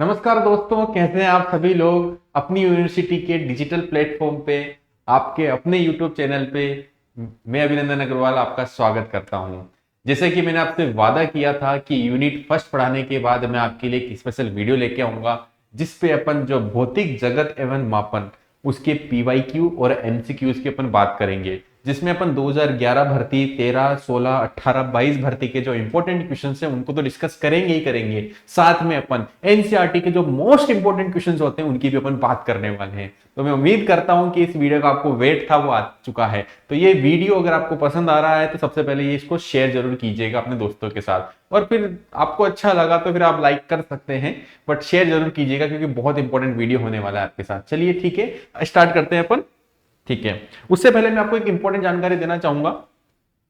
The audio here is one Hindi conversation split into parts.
नमस्कार दोस्तों, कैसे हैं आप सभी लोग। अपनी यूनिवर्सिटी के डिजिटल प्लेटफॉर्म पे आपके अपने यूट्यूब चैनल पे मैं अभिनंदन अग्रवाल आपका स्वागत करता हूं। जैसे कि मैंने आपसे वादा किया था कि यूनिट फर्स्ट पढ़ाने के बाद मैं आपके लिए एक स्पेशल वीडियो लेके आऊंगा जिसपे अपन जो भौतिक जगत एवं मापन उसके पीवाईक्यू और एमसीक्यूज की अपन बात करेंगे, जिसमें अपन 2011 भर्ती, 13, 16, 18, 22 भर्ती के जो इंपॉर्टेंट क्वेश्चन हैं उनको तो डिस्कस करेंगे ही करेंगे। साथ में अपन एनसीईआरटी के जो मोस्ट इंपॉर्टेंट क्वेश्चंस होते हैं उनकी भी अपन बात करने वाले हैं। तो मैं उम्मीद करता हूं कि इस वीडियो का आपको वेट था वो आ चुका है। तो ये वीडियो अगर आपको पसंद आ रहा है तो सबसे पहले ये इसको शेयर जरूर कीजिएगा अपने दोस्तों के साथ, और फिर आपको अच्छा लगा तो फिर आप लाइक कर सकते हैं, बट शेयर जरूर कीजिएगा क्योंकि बहुत इंपॉर्टेंट वीडियो होने वाला है आपके साथ। चलिए ठीक है, स्टार्ट करते हैं अपन। ठीक है, उससे पहले मैं आपको एक इंपॉर्टेंट जानकारी देना चाहूंगा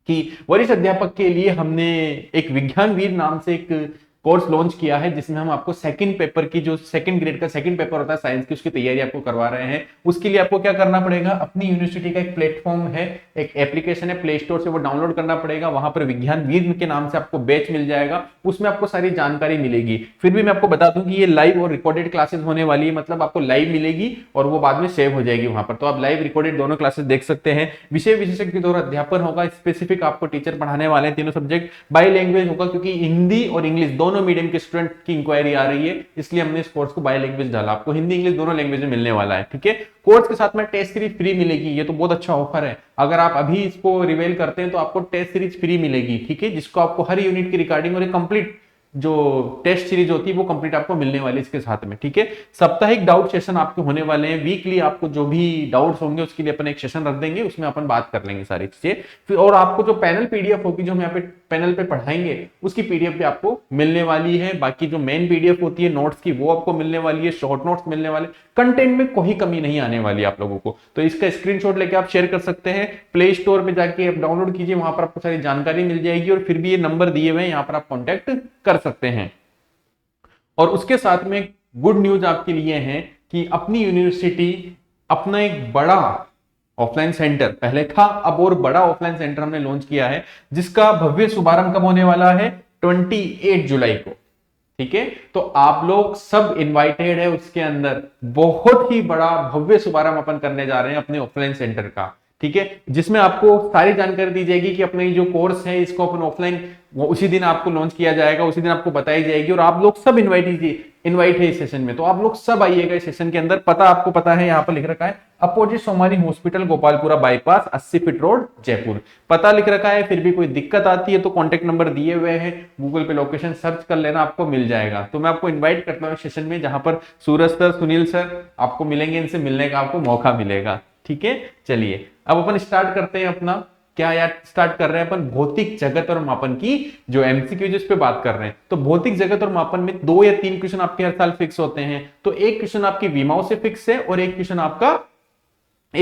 कि वरिष्ठ अध्यापक के लिए हमने एक विज्ञान वीर नाम से एक कोर्स लॉन्च किया है, जिसमें हम आपको सेकंड पेपर की जो सेकंड ग्रेड का सेकंड पेपर होता है साइंस की, उसकी तैयारी आपको करवा रहे हैं। उसके लिए आपको क्या करना पड़ेगा, अपनी यूनिवर्सिटी का एक प्लेटफॉर्म है, एक एप्लीकेशन है, प्ले स्टोर से वो डाउनलोड करना पड़ेगा। वहां पर विज्ञान वीर के नाम से आपको बैच मिल जाएगा, उसमें आपको सारी जानकारी मिलेगी। फिर भी मैं आपको बता दूं कि ये लाइव और रिकॉर्डेड क्लासेस होने वाली है, मतलब आपको लाइव मिलेगी और वो बाद में सेव हो जाएगी वहां पर, तो आप लाइव रिकॉर्डेड दोनों क्लासेस देख सकते हैं। विषय विशेषज्ञ के द्वारा अध्यापन होगा, स्पेसिफिक आपको टीचर पढ़ाने वाले हैं, तीनों सब्जेक्ट बाई लैंग्वेज होगा क्योंकि हिंदी और इंग्लिश दोनों मीडियम के स्टूडेंट की इंक्वायरी आ रही है, इसलिए हमने इस कोर्स को बाई लैंग्वेज डाला। आपको हिंदी इंग्लिश दोनों लैंग्वेज में मिलने वाला है। ठीक है, कोर्स के साथ में टेस्ट सीरीज फ्री मिलेगी, ये तो बहुत अच्छा ऑफर है। अगर आप अभी इसको रिवेल करते हैं तो आपको टेस्ट सीरीज फ्री मिलेगी। ठीक है, जिसको आपको हर यूनिट की रिकॉर्डिंग और एक कंप्लीट जो टेस्ट सीरीज होती है वो कंप्लीट आपको मिलने वाली है इसके साथ में। ठीक है, साप्ताहिक डाउट सेशन आपके होने वाले हैं, वीकली आपको जो भी डाउट्स होंगे उसके लिए अपन एक सेशन रख देंगे, उसमें अपन बात कर लेंगे सारी चीजें। फिर और आपको जो पैनल पीडीएफ होगी जो हम यहाँ पे पैनल पे पढ़ाएंगे उसकी पीडीएफ भी आपको मिलने वाली है। बाकी जो मेन पीडीएफ होती है नोट्स की वो आपको मिलने वाली है, शॉर्ट नोट्स मिलने वाले, कंटेंट में कोई कमी नहीं आने वाली आप लोगों को। तो इसका स्क्रीनशॉट लेके आप शेयर कर सकते हैं, प्ले स्टोर में जाके आप डाउनलोड कीजिए, वहां पर आपको सारी जानकारी मिल जाएगी। और फिर भी ये नंबर दिए हुए हैं, यहाँ पर आप कॉन्टेक्ट कर सकते हैं। और उसके साथ में गुड न्यूज आपके लिए है कि अपनी यूनिवर्सिटी अपना एक बड़ा ऑफलाइन सेंटर, पहले था अब और बड़ा ऑफलाइन सेंटर हमने लॉन्च किया है, जिसका भव्य शुभारंभ कब होने वाला है, 28 जुलाई को। ठीक है, तो आप लोग सब इनवाइटेड है उसके अंदर। बहुत ही बड़ा भव्य शुभारंभ अपन करने जा रहे हैं अपने ऑफलाइन सेंटर का। ठीक है, जिसमें आपको सारी जानकारी दी जाएगी कि अपने जो कोर्स है इसको अपन ऑफलाइन वो उसी दिन आपको लॉन्च किया जाएगा, उसी दिन आपको बताई जाएगी। और आप लोग सब इनवाइट है इस सेशन में, तो आप लोग सब आइएगा इस सेशन के अंदर। पता आपको पता है, यहाँ पर लिख रखा है opposite Somani hospital, Gopalpura bypass, 80 feet road, Jaipur. पता लिख रखा है, फिर भी कोई दिक्कत आती है तो कॉन्टेक्ट नंबर दिए हुए हैं, गूगल पे लोकेशन सर्च कर लेना, आपको मिल जाएगा। तो मैं आपको इन्वाइट करता हूँ सेशन में, जहां पर सूरज सर, सुनील सर आपको मिलेंगे, इनसे मिलने का आपको मौका मिलेगा। ठीक है, चलिए अब अपन स्टार्ट करते हैं अपना। क्या यार, स्टार्ट कर रहे हैं अपन भौतिक जगत और मापन की जो एमसीक्यू जिस पे बात कर रहे हैं। तो भौतिक जगत और मापन में 2 या 3 क्वेश्चन आपके हर साल फिक्स होते हैं। तो एक क्वेश्चन आपकी विमाओं से फिक्स है और एक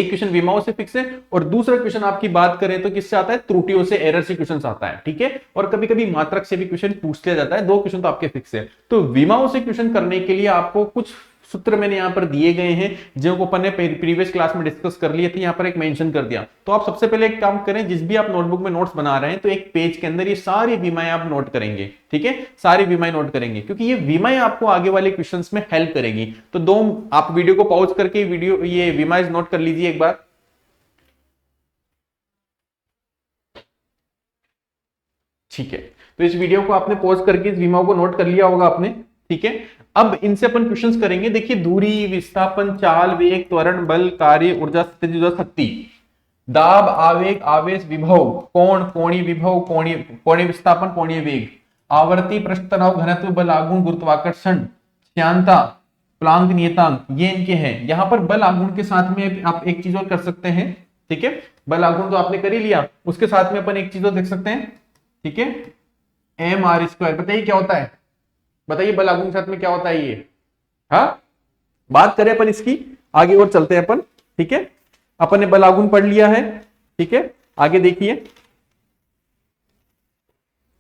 क्वेश्चन विमाओं से फिक्स है, और दूसरा क्वेश्चन आपकी बात करें तो किससे आता है, त्रुटियों से, एरर से क्वेश्चन आता है। ठीक है, और कभी कभी मात्रक से भी क्वेश्चन पूछ लिया जाता है। 2 क्वेश्चन तो आपके फिक्स है। तो विमाओं से क्वेश्चन करने के लिए आपको कुछ सूत्र मैंने यहां पर दिए गए हैं, जो अपन ने प्रीवियस क्लास में डिस्कस कर लिए थे, यहां पर एक मेंशन कर दिया। तो आप सबसे पहले एक काम करें, जिस भी आप नोटबुक में नोट्स बना रहे हैं तो एक पेज के अंदर ये सारी विमाएं आप नोट करेंगे। ठीक है, सारी विमाएं नोट करेंगे क्योंकि ये विमाएं आपको आगे वाले क्वेश्चंस में हेल्प करेंगी। तो आप वीडियो को पॉज करके ये विमाएं नोट कर लीजिए एक बार। ठीक है, तो इस वीडियो को आपने पॉज करके इस विमाओं को नोट कर लिया होगा आपने। ठीक है, अब इनसे अपन क्वेश्चंस करेंगे। देखिए, दूरी, विस्थापन, चाल, वेग, त्वरण, बल, कार्य, ऊर्जा, स्थिति, ऊर्जा, शक्ति, दाब, आवेग, आवेश, विभव, कोण, कोणीय विभव, कोणीय विस्थापन, कोणीय वेग, आवर्ती, पृष्ठ तनाव, घनत्व, बल आघूर्ण, गुरुत्वाकर्षण, श्यानता, प्लांक नियतांक, ये इनके हैं। यहां पर बल आघूर्ण के साथ में आप एक चीज और कर सकते हैं। ठीक है, बल आघूर्ण तो आपने कर ही लिया, उसके साथ में अपन एक चीज और देख सकते हैं। ठीक है, एम आर स्क्वायर, बताइए क्या होता है, बताइए बल आघूर्ण के साथ में क्या होता है ये। हाँ, बात करें अपन इसकी, आगे और चलते हैं अपन। ठीक है, अपन ने बल आघूर्ण पढ़ लिया है। ठीक है, आगे देखिए,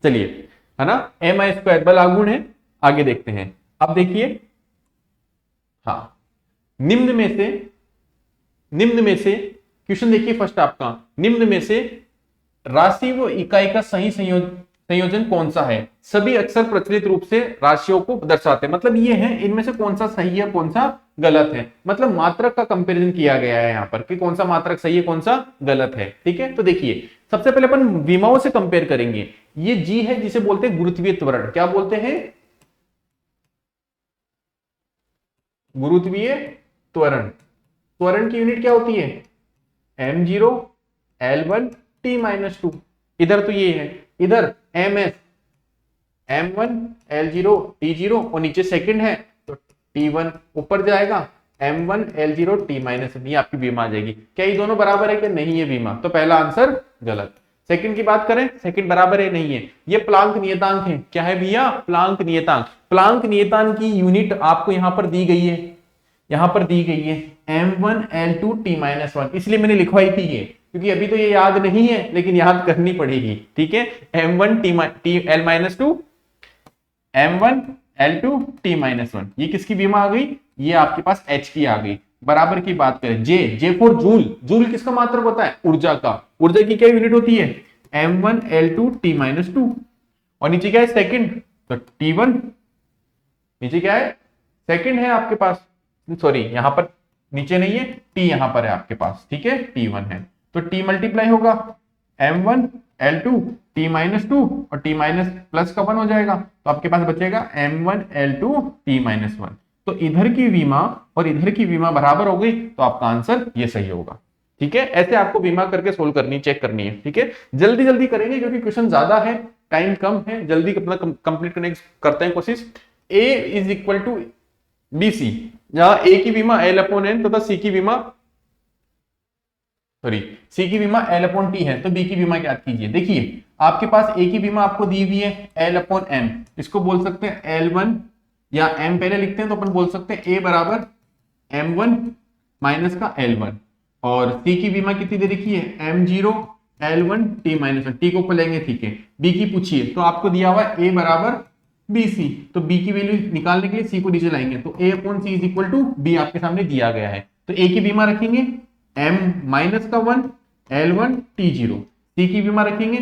चलिए, है ना, एम आई स्क्वायर बल आघूर्ण है। आगे देखते हैं, अब देखिए, हाँ, निम्न में से क्वेश्चन देखिए फर्स्ट आपका, निम्न में से राशि व इकाई का सही संयोजन संयोजन कौन सा है। सभी अक्सर प्रचलित रूप से राशियों को दर्शाते हैं, मतलब ये है इनमें से कौन सा सही है कौन सा गलत है, मतलब मात्रक का कंपैरिजन किया गया है यहाँ पर कि कौन सा मात्रक सही है कौन सा गलत है। ठीक है, तो देखिए सबसे पहले अपन विमाओं से कंपेयर करेंगे। ये जी है जिसे बोलते हैं गुरुत्वीय त्वरण, क्या बोलते हैं, गुरुत्वीय त्वरण। त्वरण की यूनिट क्या होती है, m0 l1 t-2। इधर तो ये है, इधर ms m1 l0 t0 और नीचे सेकंड है तो t1 ऊपर जाएगा m1 l0 t-1, ये आपकी बीमा आ जाएगी। क्या ये दोनों बराबर है क्या, नहीं है बीमा, तो पहला आंसर गलत। सेकंड की बात करें, सेकंड बराबर है नहीं है, ये प्लांक नियतांक है, क्या है भैया, प्लांक नियतांक। प्लांक नियतांक की यूनिट आपको यहां पर दी गई है, यहां पर दी गई है m1 l2 t-1, इसलिए मैंने लिखवाई थी ये, क्योंकि अभी तो ये याद नहीं है लेकिन याद करनी पड़ेगी। ठीक है, m1 l-2 m1 l2 t-1, ये किसकी बीमा आ गई, ये आपके पास h की आ गई। बराबर की बात करें, जे फॉर जूल, जूल किसका मात्रक होता है, ऊर्जा का, ऊर्जा की क्या यूनिट होती है m1 l2 t-2, और नीचे क्या है सेकंड, तो t1, नीचे क्या है सेकंड है आपके पास, सॉरी यहां पर नीचे नहीं है, t यहां पर है आपके पास, ठीक है t1 है, तो t मल्टीप्लाई होगा m1 l2 t-2 और t माइनस प्लस का 1 हो जाएगा, तो आपके पास बचेगा m1 l2 t-1। तो इधर की बीमा और इधर की बीमा बराबर हो गई, तो आपका आंसर ये सही होगा। ठीक है, ऐसे आपको बीमा करके सोल्व करनी, चेक करनी है। ठीक है, जल्दी जल्दी करेंगे क्योंकि क्वेश्चन ज्यादा है, टाइम कम है, जल्दी अपना कंप्लीट करने की करते हैं कोशिश। a is equal to BC, जहां A की बीमा L/N तथा C की बीमा L/T है, तो B की बीमा ज्ञात कीजिए। देखिए आपके पास A की बीमा आपको दी हुई है L/M, इसको बोल सकते हैं L1 या M पहले लिखते हैं तो अपन बोल सकते हैं A बराबर M1 माइनस का L1, और C की बीमा कितनी दे रखी है M0 L1 t-1, T को ऊपर लेंगे, ठीक है। B की पूछिए तो आपको दिया हुआ है A बराबर BC, तो B की वैल्यू निकालने के लिए C को नीचे लाएंगे, तो A/C is equal to B आपके सामने दिया गया है। तो A की बीमा रखेंगे M-1 L1 T0, C की बीमा रखेंगे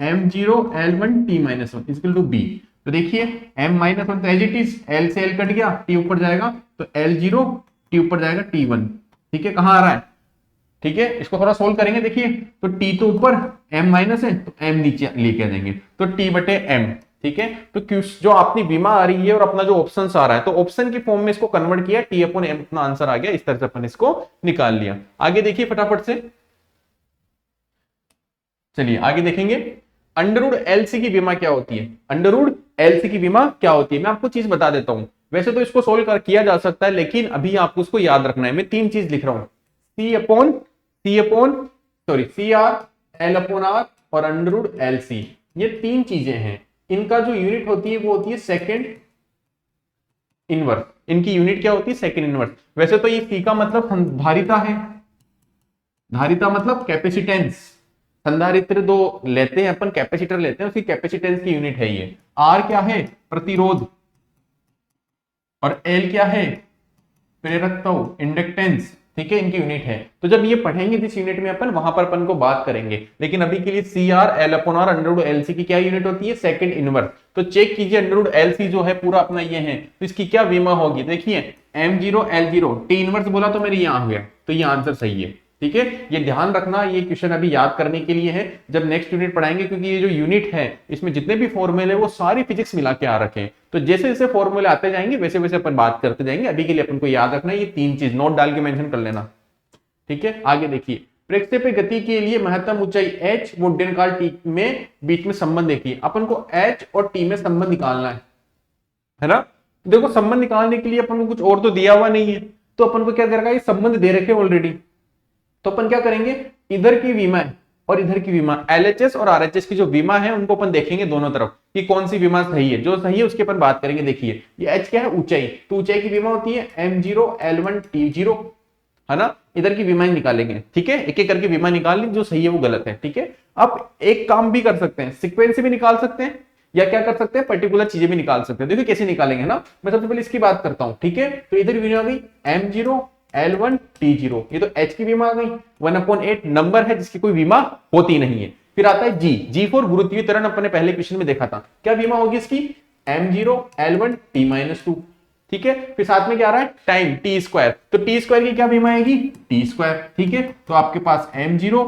M0 L1 T-1 equal to B। तो देखिए M-1 तो एज इट इज, L से L कट गया, T ऊपर जाएगा तो L0, T ऊपर जाएगा T1। ठीक है, कहां आ रहा है, ठीक है, इसको थोड़ा सोल्व करेंगे। देखिए तो T तो ऊपर M माइनस है तो M नीचे लेके आ जाएंगे, तो T बटे M। ठीक है, तो जो अपनी बीमा आ रही है और अपना जो ऑप्शन आ रहा है, तो ऑप्शन की फॉर्म में इसको कन्वर्ट किया, T/M अपना आंसर आ गया, इस तरह से अपन इसको निकाल लिया। आगे देखिए फटाफट से, चलिए आगे देखेंगे। अंडर रूट LC की बीमा क्या होती है, अंडर रूट LC की बीमा क्या होती है, मैं आपको चीज बता देता हूं। वैसे तो इसको सोल्व किया जा सकता है, लेकिन अभी आपको उसको याद रखना है। मैं 3 चीज लिख रहा हूं, CR L/R और अंडर रूट LC, ये 3 चीजें हैं। इनका जो यूनिट होती है वो होती है सेकंड इनवर्स, इनकी यूनिट क्या होती है सेकंड इनवर्स। वैसे तो ये C का मतलब धारिता है, धारिता मतलब कैपेसिटेंस, संधारित्र दो लेते हैं अपन, कैपेसिटर लेते हैं, उसकी कैपेसिटेंस की यूनिट है ये। R क्या है, प्रतिरोध, और L क्या है, प्रेरकत्व, इंडक्टेंस। ठीक है, इनकी यूनिट है। तो जब ये पढ़ेंगे जिस यूनिट में अपन, वहां पर अपन को बात करेंगे, लेकिन अभी के लिए CR L/R under root LC की क्या यूनिट होती है, सेकंड इनवर्स। तो चेक कीजिए अंडर रूट LC जो है पूरा अपना ये है, तो इसकी क्या बीमा होगी, देखिए M0 L0 T इनवर्स बोला तो मेरे यहां हो गया, तो ये आंसर सही है। ठीक है, ये ध्यान रखना, ये क्वेश्चन अभी याद करने के लिए है, जब नेक्स्ट यूनिट पढ़ाएंगे, क्योंकि ये जो यूनिट है इसमें जितने भी फॉर्मूले वो सारी फिजिक्स मिला के आ रखे हैं, तो जैसे जैसे फॉर्मूले आते जाएंगे वैसे वैसे अपन बात करते जाएंगे। अभी के लिए अपन को याद रखना है ये 3 चीज, नोट डाल के मेंशन कर लेना। ठीक है, आगे देखिए, प्रक्षेपी गति के लिए महत्तम ऊंचाई h, मुड्डन काल t में बीच में संबंध देखिए। अपन को h और t में संबंध निकालना है ना। देखो संबंध निकालने के लिए अपन को कुछ और तो दिया हुआ नहीं है, तो अपन को क्या करेगा, ये संबंध दे रखे ऑलरेडी, तो अपन क्या करेंगे, इधर की बीमा और इधर की बीमा LHS और RHS की जो बीमा है उनको अपन देखेंगे दोनों तरफ कि कौन सी बीमा सही है, जो सही है उसकी अपन बात करेंगे। देखिए ये h क्या है, ऊंचाई, तो ऊंचाई की बीमा होती है M0 L1 T0, है ना। इधर की बीमा निकालेंगे, ठीक है, एक एक करके बीमा निकाल ली, जो सही है वो गलत है। ठीक है, अब एक काम भी कर सकते हैं, सीक्वेंस भी निकाल सकते हैं, या क्या कर सकते हैं, पर्टिकुलर चीजें भी निकाल सकते हैं। देखिए कैसे निकालेंगे ना, मैं सबसे पहले इसकी बात करता हूं। ठीक है, तो इधर बीमा आ गई M0 L1 T0, ये तो h की बीमा आ गई, 1/8 नंबर है जिसकी कोई बीमा होती नहीं है, फिर आता है जी फॉर गुरुत्वीय त्वरण, अपने पहले क्वेश्चन में देखा था, क्या विमा होगी इसकी, m0 L1 t-2, ठीक है। फिर साथ में क्या आ रहा है, टाइम टी स्क्वायर, तो टी स्क्वायर की क्या विमा आएगी, टी स्क्वायर, ठीक है। तो आपके पास m0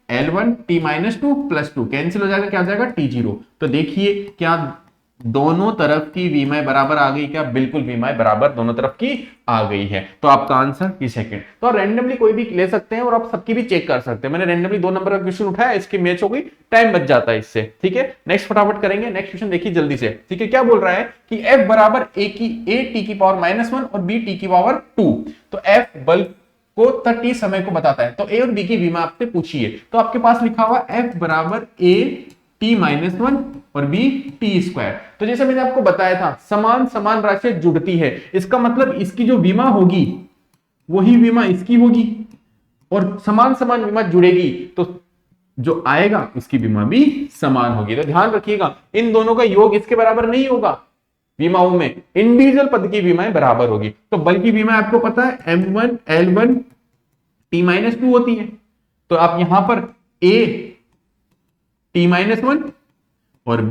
L1 t-2 plus 2 cancel हो जाएगा, क्या आ जाएगा t0। तो देखिए क्या दोनों तरफ की विमाएं बराबर आ गई, क्या बिल्कुल विमाएं बराबर दोनों तरफ की आ गई है। तो आपका आंसर ये सेकंड। तो आप रैंडमली कोई भी ले सकते हैं और आप सबकी भी चेक कर सकते हैं। मैंने रैंडमली 2 नंबर का क्वेश्चन उठाया, इसकी मैच हो गई, टाइम बच जाता है इससे, ठीक है। नेक्स्ट फटाफट करेंगे, नेक्स्ट क्वेश्चन देखिए जल्दी से, ठीक है। क्या बोल रहा है कि f बराबर a t की पावर -1 और b t की पावर 2, तो f बल को t समय को बताता है, तो a और b की विमा आपसे पूछिए। तो आपके पास लिखा हुआ f बराबर a t-1 और b t स्क्वायर। तो जैसे मैंने आपको बताया था, समान समान राशियां जुड़ती है, इसका मतलब इसकी जो विमा होगी वही विमा इसकी होगी, और समान समान विमा जुड़ेगी तो जो आएगा उसकी विमा भी समान होगी। तो ध्यान रखिएगा, इन दोनों का योग इसके बराबर नहीं होगा, विमाओं में इंडिविजुअल पद की विमाएं बराबर होगी। तो बल की विमा आपको पता है m1 L1 t-2 होती है, तो आप यहां पर a t-1 और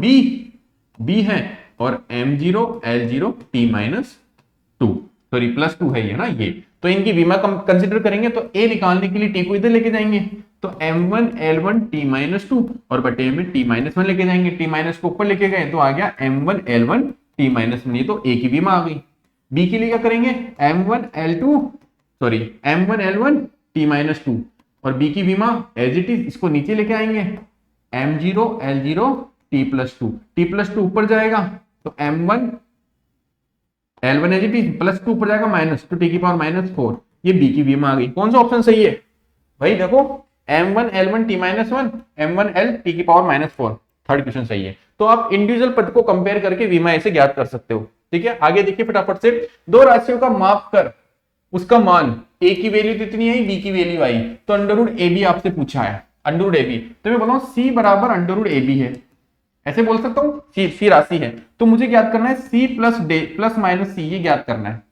b है, और m0 L0 t-2, sorry plus 2 है ये ना, ये तो इनकी विमा कंसिडर करेंगे तो a निकालने के लिए t को इधर लेके जाएंगे, तो m1 L1 t-2 और बटे में t-1 लेके जाएंगे, t- को ऊपर लेके गए तो आ गया m1 L1 t-1, ये तो a की विमा आ गई। b के लिए क्या करेंगे, m1 L1 t-2 और b की विमा एज इट इज, इसको नीचे लेके आएंगे, m0 L0 t+2 ऊपर जाएगा तो m1 L1 as it is plus 2 ऊपर जाएगा माइनस, तो t की पावर -4, ये b की विमा आ गई। कौन सा ऑप्शन सही है भाई, देखो m1 L1 t-1 m1 L t की पावर -4, थर्ड क्वेश्चन सही है। तो आप इंडिविजुअल पद को कंपेयर करके विमा ऐसे ज्ञात कर सकते हो, ठीक है। आगे देखिए फटाफट से, दो राशियों का माप कर उसका मान a की वैल्यू कितनी आई, b की वैल्यू आई, तो √ab आपसे पूछा है, √ab, तो मैं बोला c बराबर √ab है, ऐसे बोल सकता हूँ, सी राशि है, तो मुझे ज्ञात करना है c प्लस माइनस c, ये ज्ञात करना है,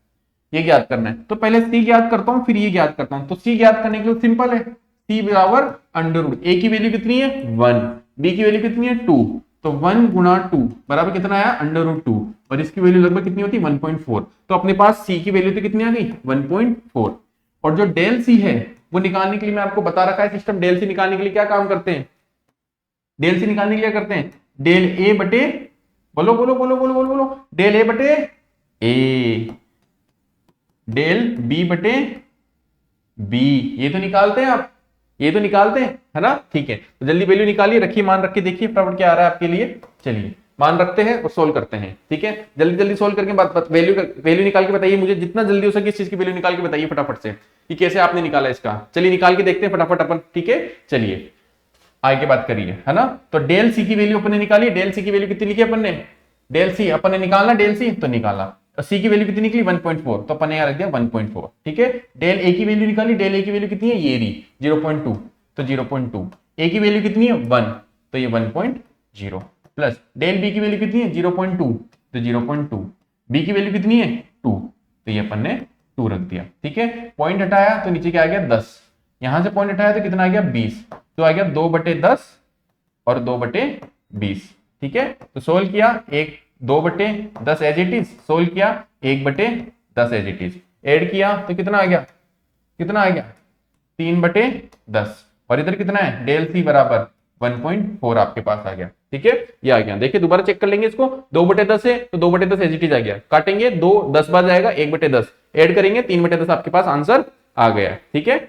ये ज्ञात करना है। तो पहले c ज्ञात करता हूं, फिर ये ज्ञात करता हूं। तो c ज्ञात करने के लिए सिंपल है, c बराबर √a की वैल्यू कितनी है 1, b की वैल्यू कितनी है 2, तो 1 गुणा 2 बराबर कितना आया √2, और इसकी वैल्यू लगभग कितनी होती है 1.4, तो अपने पास c की वैल्यू तो कितनी आ गई 1.4। और जो डेल c है वो निकालने के लिए मैं आपको बता रखा है सिस्टम, डेल c निकालने के लिए क्या काम करते हैं, डेल c निकालने के लिए करते हैं डेल a बटे, बोलो बोलो बोलो बोलो बोलो बोलो, डेल a बटे a, डेल b बटे b, ये तो निकालते हैं आप, ये तो निकालते हैं, है ना, ठीक है। तो जल्दी वैल्यू निकालिए, रखिए मान रख के देखिए फटाफट क्या आ रहा है आपके लिए। चलिए मान रखते हैं और सोल्व करते हैं, ठीक है। जल्दी जल्दी सोल्व करके वैल्यू निकाल के बताइए मुझे, जितना जल्दी हो सके इस चीज की वैल्यू निकाल के बताइए फटाफट से कि कैसे आपने निकाला इसका। चलिए निकाल के देखते हैं फटाफट अपन, ठीक है। चलिए आगे बात करिए, है ना। तो डेल सी की वैल्यू अपन ने निकाली, डेल सी की वैल्यू कितनी लिखी अपन ने, डेल सी अपन ने निकालना, डेल सी तो निकाला, और सी की वैल्यू कितनी निकली 1.4, तो अपन ने यहाँ रख दिया 1.4, ठीक है। डेल ए की वैल्यू निकाली, डेल ए की वैल्यू कितनी है ये रही 0.2, तो 0.2, ए की वैल्यू कितनी है 1, तो ये 1.0, प्लस डेल बी की वैल्यू कितनी है 0.2, तो 0.2, बी की वैल्यू कितनी है 2, तो ये अपन ने 2 रख दिया, ठीक है। पॉइंट हटाया तो नीचे क्या आ गया 10, यहां से पॉइंट हटाया तो कितना आ गया 20, तो आ गया 2/10 और 2/20, ठीक है। तो सोल्व किया, 2/10 एज इट इज, सोल्व किया 1/10 एज इट इज, ऐड किया तो कितना आ गया, कितना आ गया 3/10, और इधर कितना है डेल सी बराबर 1.4 आपके पास आ गया, ठीक है। ये आ गया, देखिए दोबारा चेक कर लेंगे इसको, 2/10 है तो 2/10 एज इट इज आ गया, काटेंगे 2 10 बार जाएगा 1/10, ऐड करेंगे 3/10, आपके पास आंसर आ गया, ठीक है,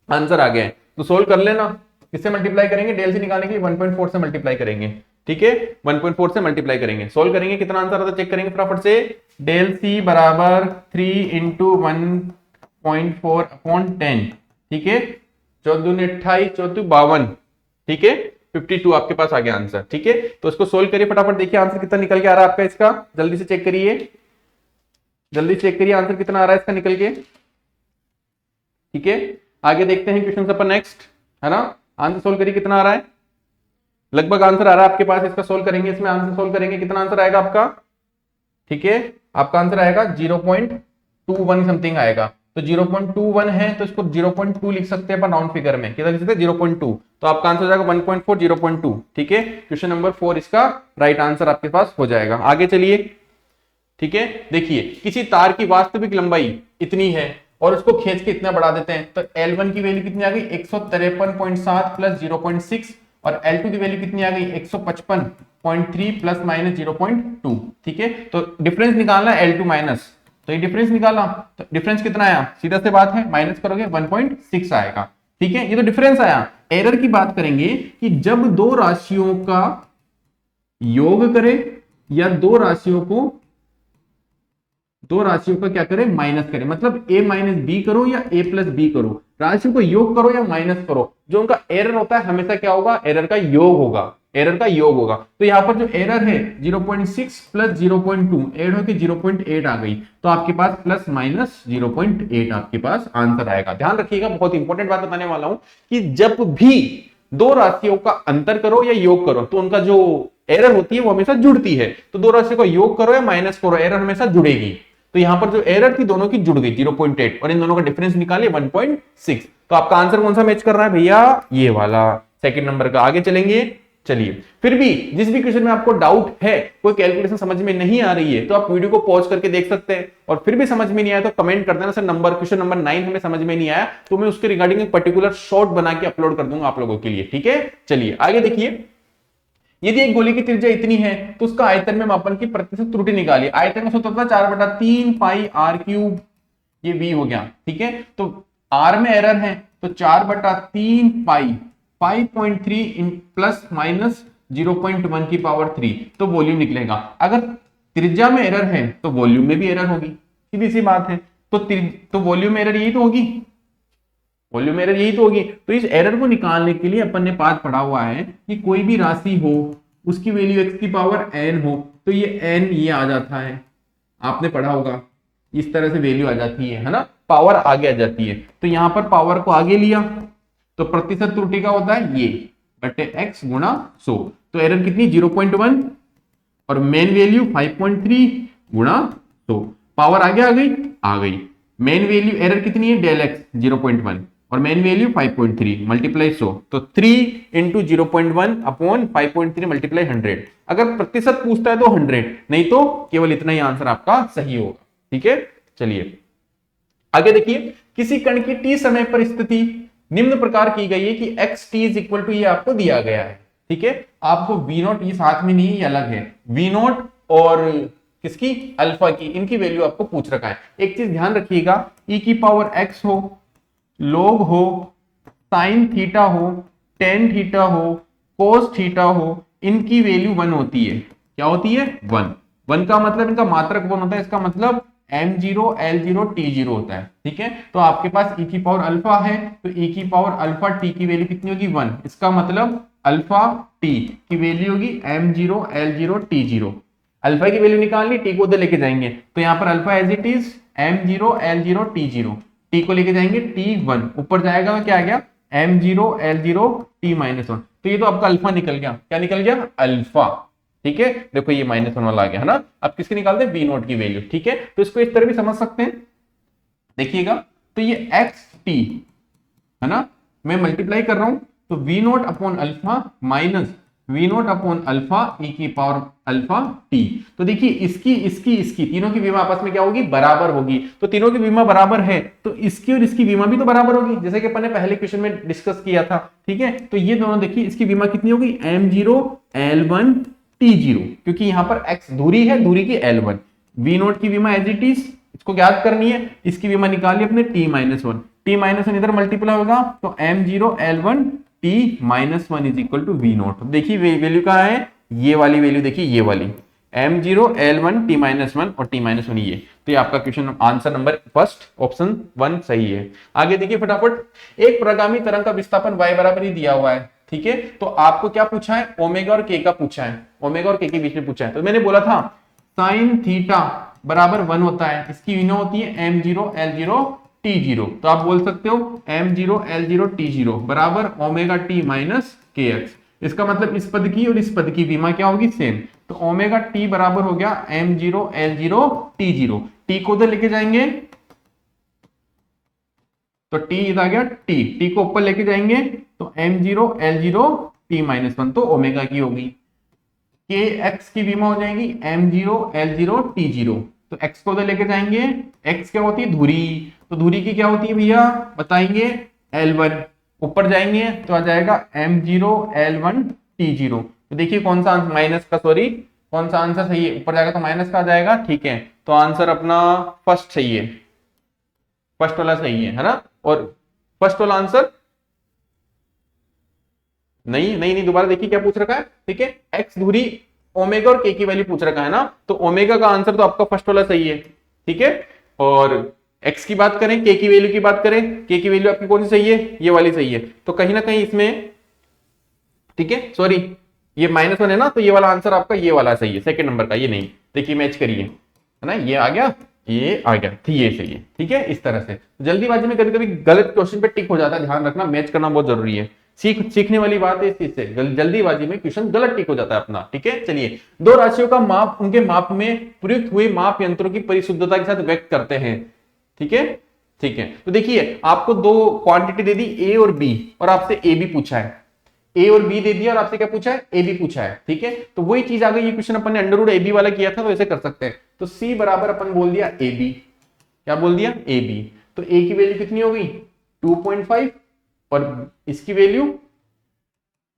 आंसर आ गया। तो सोल्व कर लेना, किससे मल्टीप्लाई करेंगे, डेल सी निकालने के लिए 1.4 से मल्टीप्लाई करेंगे, ठीक है, 1.4 से मल्टीप्लाई करेंगे, सोल्व करेंगे, कितना आंसर आता है चेक करेंगे फटाफट से। डेल सी बराबर 3 × 1.4/10, ठीक है, 14 28 14 52, ठीक है, 52 आपके पास आ गया आंसर, ठीक है। तो इसको सोल्व करिए फटाफट, देखिए आंसर कितना निकल के आ रहा है आपका इसका, जल्दी से चेक करिए, जल्दी चेक करिए आंसर कितना आ रहा है इसका निकल के, ठीक है। आगे देखते हैं क्वेश्चन अपन नेक्स्ट, है ना। आंसर सोल्व करिए, कितना आ रहा है, लगभग आंसर आ रहा है आपके पास, इसका सोल्व करेंगे, इसमें आंसर सोल्व करेंगे, कितना आंसर आएगा आपका, ठीक है, आपका आंसर आएगा 0.21 समथिंग आएगा, तो 0.21 है तो इसको 0.2 लिख सकते हैं अपन राउंड फिगर में, कितना लिख सकते हैं 0.2, तो आपका आंसर हो जाएगा 1.4 0.2। ठीक है, क्वेश्चन नंबर 4 इसका राइट आंसर आपके पास हो जाएगा। आगे चलिए। ठीक है, देखिए किसी तार की वास्तविक लंबाई इतनी है और उसको खींच के इतना बढ़ा देते हैं, तो L1 की वैल्यू कितनी आ गई 153.7 प्लस 0.6 और L2 की वैल्यू कितनी आ गई 155.3 प्लस माइनस 0.2। ठीक है, तो डिफरेंस निकालना है L2 माइनस, तो ये डिफरेंस निकाला, तो डिफरेंस कितना आया, सीधा से बात है माइनस करोगे 1.6 आएगा। ठीक है, ये तो डिफरेंस आया। एरर की बात करेंगे कि जब दो राशियों का योग करे या दो राशियों का क्या करें माइनस करें, मतलब a माइनस बी करो या a प्लस बी करो, राशियों को योग करो या माइनस करो, जो उनका एरर होता है हमेशा क्या होगा, एरर का योग होगा, एरर का योग होगा। तो यहां पर जो एरर है 0.6 प्लस 0.2 ऐड होकर 0.8 आ गई, तो आपके पास प्लस माइनस 0.8 आपके पास आंसर आएगा। ध्यान रखिएगा, बहुत इंपॉर्टेंट बात बताने वाला हूं कि जब भी दो राशियों का अंतर करो या योग करो तो उनका जो एरर होती है वो हमेशा जुड़ती है, तो दो राशियों का योग करो या माइनस करो एरर हमेशा जुड़ेगी। तो यहां पर जो एरर थी दोनों की जुड़ गई 0.8 और इन दोनों का डिफरेंस निकाले 1.6, तो आपका आंसर कौन सा मैच कर रहा है भैया, ये वाला सेकंड नंबर का। आगे चलेंगे। चलिए, फिर भी जिस भी क्वेश्चन में आपको डाउट है, कोई कैलकुलेशन समझ में नहीं आ रही है, तो आप वीडियो को पॉज करके देख सकते हैं, और फिर भी समझ में नहीं आया तो कमेंट कर देना सर नंबर क्वेश्चन नंबर 9 हमें समझ में नहीं आया, तो मैं उसके रिगार्डिंग एक पर्टिकुलर शॉर्ट बना के अपलोड कर दूंगा आप लोगों के लिए। ठीक है, चलिए आगे देखिए। यदि एक गोली की त्रिज्या इतनी है तो उसका आयतन में मापन की प्रतिशत त्रुटि निकालिए। आयतन का सूत्र था 4/3 पाई आर क्यूब, ये v हो गया। ठीक है, तो r में एरर है तो 4/3 पाई 5.3 प्लस माइनस 0.1 की पावर 3, तो वॉल्यूम निकलेगा। अगर त्रिज्या में एरर है तो वॉल्यूम में भी एरर होगी, सीधी सी बात है। तो वॉल्यूम एरर यही तो होगी, वॉल्यूम एरर यही तो होगी। तो इस एरर को निकालने के लिए अपन ने पाठ पढ़ा हुआ है कि कोई भी राशि हो उसकी वैल्यू x की पावर n हो, तो ये n ये आ जाता है, आपने पढ़ा होगा इस तरह से वैल्यू आ जाती है ना, पावर आगे आ जाती है। तो यहां पर पावर को आगे लिया तो प्रतिशत त्रुटि का होता है ये बटे x गुणा 100, तो एरर कितनी 0.1 और मेन वैल्यू 5.3 गुणा 100, पावर आगे आ गई। मेन वैल्यू एरर कितनी है डेल x 0.1 और मेन वैल्यू 5.3 मल्टीप्लाई 100, तो 3 इंटू 0.1 अपॉन 5.3 मल्टीप्लाई 100। अगर प्रतिशत पूछता है तो 100, नहीं तो केवल इतना ही आंसर आपका सही होगा। ठीक है, चलिए आगे देखिए। किसी कण की t समय पर स्थिति निम्न प्रकार की गई है कि x t is equal to ये आपको दिया गया है। ठीक है, आपको v0 ये साथ में नहीं, ये अलग है, v0 और किसकी अल्फा की, इनकी वैल्यू आपको पूछ रखा है। एक चीज ध्यान रखिएगा, e की पावर x हो, log हो, साइन थीटा हो, टेन थीटा हो, कोस थीटा हो, इनकी वैल्यू 1 होती है। क्या होती है 1 का मतलब इनका मात्रक 1 होता है, इसका मतलब m0 l0 t0 होता है। ठीक है, तो आपके पास e की पावर अल्फा है तो e की पावर अल्फा t की वैल्यू कितनी होगी 1, इसका मतलब अल्फा t की वैल्यू होगी m0 l0 t0। अल्फा की वैल्यू निकालनी, टी को उधर लेके जाएंगे, तो यहाँ पर alpha as it is m0 l0 t0, T को लेके जाएंगे t1, ऊपर जाएगा तो क्या आ गया m0 l0 t-1, तो ये तो आपका अल्फा निकल गया। क्या निकल गया अल्फा। ठीक है, देखो ये -1 वाला आ गया है ना। अब किसकी निकालते हैं v0 की वैल्यू। ठीक है, तो इसको इस तरह भी समझ सकते हैं, देखिएगा तो ये xt है ना, मैं मल्टीप्लाई कर रहा हूं तो v0 upon alpha minus v0 upon alpha e की पावर अल्फा t। तो देखिए इसकी तीनों की विमा आपस में क्या होगी बराबर होगी, तो तीनों की विमा बराबर है तो इसकी और इसकी विमा भी तो बराबर होगी, जैसे कि अपन ने पहले क्वेश्चन में डिस्कस किया था। ठीक है, तो ये दोनों देखिए इसकी विमा कितनी होगी m0 l1 t0, क्योंकि यहां पर x दूरी है, दूरी की l1, v0 की विमा एज इट इज इसको ज्ञात करनी है, इसकी विमा निकाली अपने t-1, t-1 इधर मल्टीप्लाई होगा तो m0 l1 t-1 is equal to v0। देखिए वैल्यू कहाँ है, ये वाली वैल्यू देखिए, ये वाली m0 l1 t-1 और t-1 ये, तो ये आपका question answer number first option 1 सही है। आगे देखिए फटाफट, एक प्रगामी तरंग का विस्थापन y बराबर ही दिया हुआ है। ठीक है, तो आपको क्या पूछा है ओमेगा और k का पूछा है, ओमेगा और k के बीच में पूछा है। तो मैंने बोला था साइन थीटा बराबर 1 होता है, इसकी विमा होती है m0 l0 t0, तो आप बोल सकते हो m0 l0 t0 बराबर ओमेगा t माइनस kx, इसका मतलब इस पद की और इस पद की विमा क्या होगी सेम, तो ओमेगा t बराबर हो गया m0 l0 t0, t को उधर लेके जाएंगे तो टी आ गया टी को ऊपर लेके जाएंगे तो m0 L0 t-1 तो ओमेगा की होगी। के एक्स की विमा हो जाएगी m0 L0 t0, तो x को उधर लेके जाएंगे, x क्या होती है धुरी, तो धुरी की क्या होती है भैया बताएंगे L1, ऊपर जाएंगे तो आ जाएगा m0 L1 t0। तो देखिए कौन सा माइनस का सॉरी कौन सा आंसर सही है, ऊपर जाएगा तो माइनस का आ जाएगा, ठीक है। तो आंसर अपना फर्स्ट सही है, फर्स्ट वाला सही है ना। और फर्स्ट वाला आंसर नहीं नहीं नहीं दोबारा देखिए क्या पूछ रखा है, ठीक है एक्स धुरी ओमेगा और के की वैल्यू पूछ रखा है ना, तो ओमेगा का आंसर तो आपका फर्स्ट वाला सही है, ठीक है। और एक्स की बात करें, के की वैल्यू की बात करें, के की वैल्यू आपकी कौन सी सही है, ये वाली सही है, तो कहीं ना कहीं इसमें, ठीक है सॉरी ये -1 है ना, तो ये वाला आंसर आपका ये वाला सही है, सेकंड नंबर का, ये नहीं, देखिए मैच करिए है ना, ये आ गया ये आ गया, ठीक ये सही है, ठीक है। इस तरह से जल्दीबाजी में कभी कभी गलत क्वेश्चन पे टिक हो जाता है, ध्यान रखना, मैच करना बहुत जरूरी है, सीखने वाली बात है इस चीज से, जल्दीबाजी में क्वेश्चन गलत टिक हो जाता है अपना, ठीक है। चलिए दो राशियों का माप उनके माप में प्रयुक्त हुए माप यंत्रों की परिशुद्धता के साथ व्यक्त करते हैं, ठीक है ठीक है। तो देखिए आपको दो क्वांटिटी दे दी ए और बी, और आपसे ए बी पूछा है, ए और बी दे दिया और आपसे क्या पूछा है ए बी पूछा है, ठीक है। तो वही चीज आ गई, ये क्वेश्चन अपन ने अंडर रूट ए बी वाला किया था, तो ऐसे कर सकते हैं। तो सी बराबर अपन बोल दिया ए बी, क्या बोल दिया ए बी, तो ए की वैल्यू कितनी होगी 2.5 और इसकी वैल्यू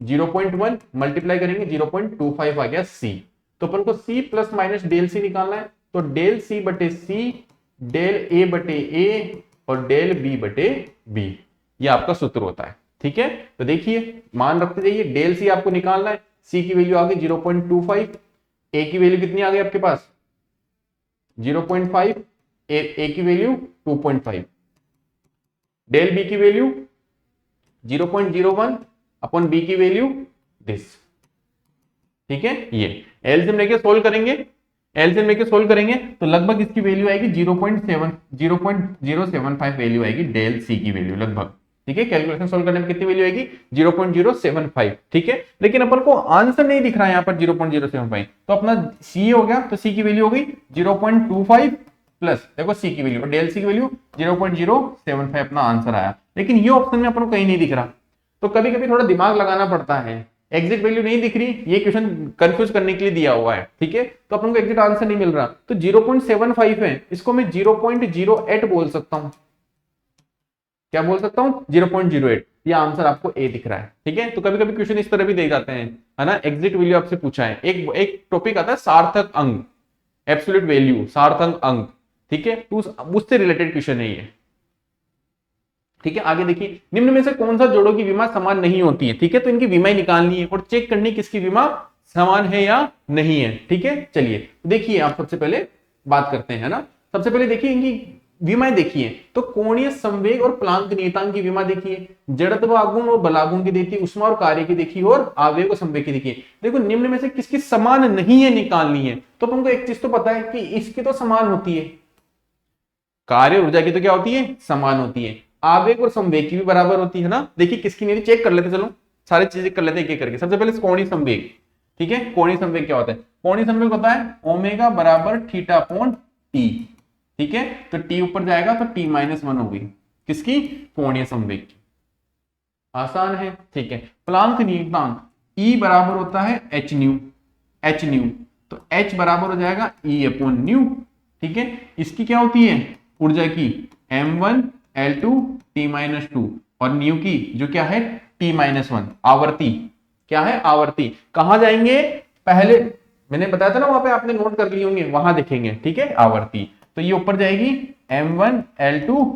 0.1 मल्टीप्लाई करेंगे 0.25 आ गया सी। तो अपन को C plus minus del C निकालना है, तो डेल सी बटे सी, डेल ए बटे ए और डेल बी बटे बी, ये आपका सूत्र होता है, ठीक है। तो देखिए मान रखते जाइए, डेल सी आपको निकालना है, सी की वैल्यू आ गई 0.25, ए की वैल्यू कितनी आ गई आपके पास 0.5, ए की वैल्यू 2.5, डेल बी की वैल्यू 0.01 अपन बी की वैल्यू दिस, ठीक है। ये एलसीएम लेके सोल्व करेंगे, एलसीएम लेके सोल्व करेंगे तो लगभग इसकी वैल्यू आएगी 0.075 वैल्यू आएगी डेल सी की वैल्यू लगभग, ठीक है। कैलकुलेशन सोल्व करने में कितनी वैल्यू आएगी 0.075, ठीक है। लेकिन अपन को आंसर नहीं दिख रहा है यहाँ पर 0.075, तो अपना सी हो गया, तो सी की वैल्यू हो गई 0.25 प्लस देखो सी की वैल्यू और डेल सी की वैल्यू 0.075 अपना आंसर आया। लेकिन ये ऑप्शन में अपन को कहीं नहीं दिख रहा, तो कभी कभी थोड़ा दिमाग लगाना पड़ता है, एग्जिट वैल्यू नहीं दिख रही, ये क्वेश्चन कंफ्यूज करने के लिए दिया हुआ है, ठीक है। तो अपन को एग्जिट आंसर नहीं मिल रहा, तो 0.75 है, इसको मैं 0.08 बोल सकता हूं, क्या बोल सकता हूं 0.08, ये आंसर आपको ए दिख रहा है, ठीक है। तो कभी कभी क्वेश्चन इस तरह भी दे जाते हैं, है ना, एग्जिट वैल्यू आपसे पूछा है, एक टॉपिक आता है सार्थक अंक, एब्सोल्यूट वैल्यू सार्थक अंक, ठीक है, तो उससे रिलेटेड क्वेश्चन है ये, ठीक है। आगे देखिए, निम्न में से कौन सा जोड़ों की विमा समान नहीं होती है, ठीक है, तो इनकी विमा ही निकालनी है और चेक करनी किसकी विमा समान है या नहीं है, ठीक है। चलिए देखिए आप सबसे पहले बात करते हैं ना, सबसे पहले देखिए इनकी विमाएं देखिए, तो कोणीय संवेग और प्लांक नियतांक की विमा देखिए, जड़त्व आगुण और बलागुण की देखिए, उष्मा और कार्य की देखिए और आवेग और संवेग की देखिए। देखो निम्न में से किसकी समान नहीं है निकालनी है, तो हमको एक चीज तो पता है कि इसकी तो समान होती है, कार्य ऊर्जा की तो क्या होती है समान होती है, आवेग और संवेग की भी बराबर होती है ना। देखिए किसकी नहीं, चेक कर लेते, चलो सारी चीजें कर लेते हैं एक करके। सबसे पहले कोणीय संवेग, ठीक है, कोणीय संवेग क्या होता है, कोणीय संवेग होता है ओमेगा बराबर थीटा अपॉन टी, ठीक है। तो टी ऊपर जाएगा तो t-1 होगी किसकी कोणीय संवेग की, आसान है, ठीक है। प्लांक नियतांक E बराबर होता है h न्यू, तो h बराबर हो जाएगा E अपॉन न्यू, ठीक है। इसकी क्या होती है ऊर्जा की m1 L2 t-2 और न्यू की जो क्या है t-1 आवर्ती, क्या है आवर्ती। कहां जाएंगे पहले मैंने बताया था ना, वहां पे आपने नोट कर लिए होंगे, वहां देखेंगे, ठीक है आवर्ती। तो ये ऊपर जाएगी m1 L2,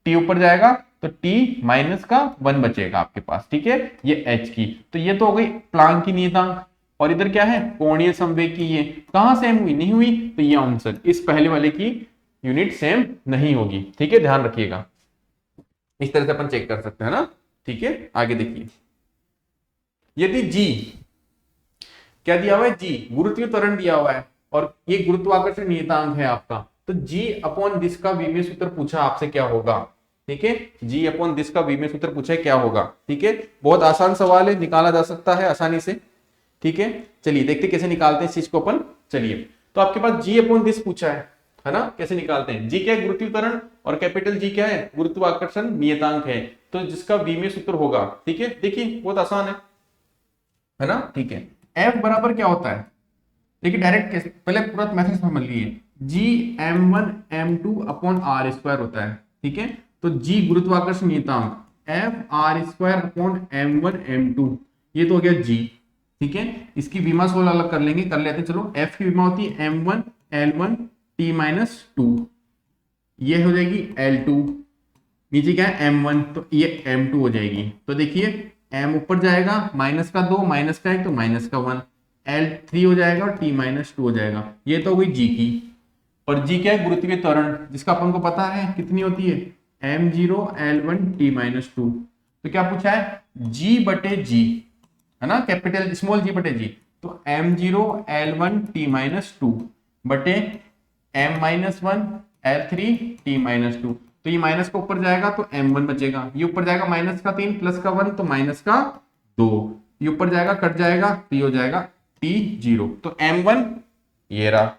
t ऊपर जाएगा तो t-1 बचेगा आपके पास, ठीक है, ये h की। तो ये तो हो गई प्लांक की नियतांक, और इधर क्या है कोणीय संवेग की, ये कहां सेम हुई नहीं हुई, तो ये आंसर इस पहले वाले की यूनिट सेम नहीं होगी, ठीक है, ध्यान रखिएगा। इस तरह से अपन चेक कर सकते हैं ना, ठीक है। आगे देखिए, यदि g क्या दिया हुआ है, g गुरुत्वीय त्वरण दिया हुआ है और ये गुरुत्वाकर्षण नियतांक है आपका, तो g अपॉन दिस का विमीय सूत्र पूछा आपसे क्या होगा, ठीक है, g अपॉन दिस का विमीय सूत्र पूछा है क्या होगा, ठीक है। बहुत आसान सवाल है, निकाला जा सकता है आसानी से, ठीक है। चलिए देखते कैसे निकालते हैं इस चीज को अपन। चलिए तो आपके पास g अपॉन दिस पूछा है है ना, कैसे निकालते हैं। जी क्या है, गुरुत्वीय त्वरण, और कैपिटल जी क्या है, गुरुत्वाकर्षण नियतांक है, तो जिसका v में सूत्र होगा। ठीक है, देखिए बहुत आसान है ना। ठीक है, F बराबर क्या होता है, देखिए डायरेक्ट कैसे, पहले पूरा मेथड समझ लिए, जी m1 m2 upon are square होता है। ठीक है, तो जी गुरुत्वाकर्षण नियतांक, F R square upon m1 m2, ये तो हो गया जी। ठीक है, इसकी विमा सोल अलग कर लेंगे, कर लेते हैं चलो। एफ की विमा होती है m1 l1 t minus two, ये हो जाएगी l2, नीचे क्या है m1, तो ये m2 हो जाएगी। तो देखिए m ऊपर जाएगा, माइनस का 2 माइनस का 1 तो माइनस का 1, l3 हो जाएगा और t माइनस 2 हो जाएगा। ये तो हो गई जी की। और जी क्या है, गुरुत्वीय त्वरण, जिसका अपन को पता है कितनी होती है, m0 l1 t माइनस 2। तो क्या पूछा है, g बटे जी, है ना, कैपिटल स्मॉल जी बटे जी, तो m0 l1 t माइनस 2 बटे m minus 1 l3 t minus 2। तो ये माइनस का ऊपर जाएगा तो m1 बचेगा, ये ऊपर जाएगा माइनस का 3 प्लस का 1 तो माइनस का 2, ये ऊपर जाएगा कट जाएगा तो ये हो जाएगा t0। तो m1 ये रहा,